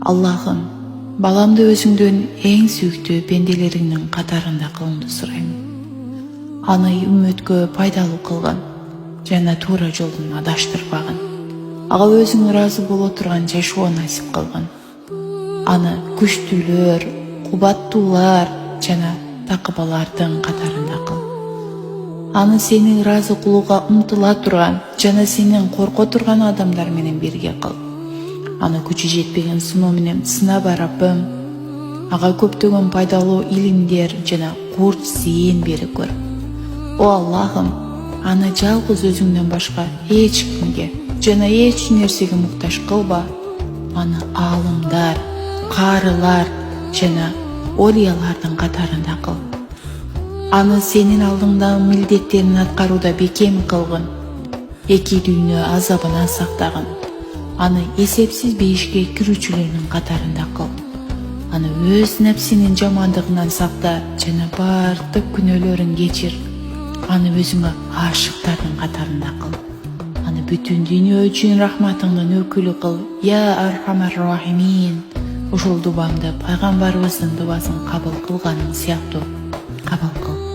Аллахым, баламды өзүңдөн эң сүйүктүү пенделериңдин катарында кылуңду сурайм. Аны үммөткө пайдалуу кылгын жана туура жолдон адаштырбагын. Ага өзүң ыраазы боло турган жашоо насип кылгын. Аны күчтүүлөр, кубаттуулар жана такыбалардын катарында кыл. Аны сени ыраазы кылууга умтула турган жана сенен корко турган адамдар менен бирге кыл. Аны күчү жетпеген сыноо менен сынаба Раббым. Ага көптөгөн пайдалуу илимдер жана курч зээн берип көр. О Аллахым, аны жалгыз өзүңдөн башка эч кимге жана эч нерсеге муктаж кылба. Аны аалымдар, каарылар жана олиялардын катарында кыл. Аны сенин алдыңда милдеттерин аткарууда бекем кылгын. Эки дүйнө азабынан сактагын. Аны эсепсиз бейишке кирүүчүлөрдүн катарында кыл. Аны өз нәпсинин жамандыгынан сакта жана бардык күнөөлөрүн кечир. Аны өзүңө ашыктардын катарында кыл. Аны бүтүн дүйнө үчүн рахматыңдын өкүлү кыл. Я Архамар Рахимин. Ушул дубамды пайгамбарыбыздын дубасын кабыл кылганың сыяктуу кабыл кыл.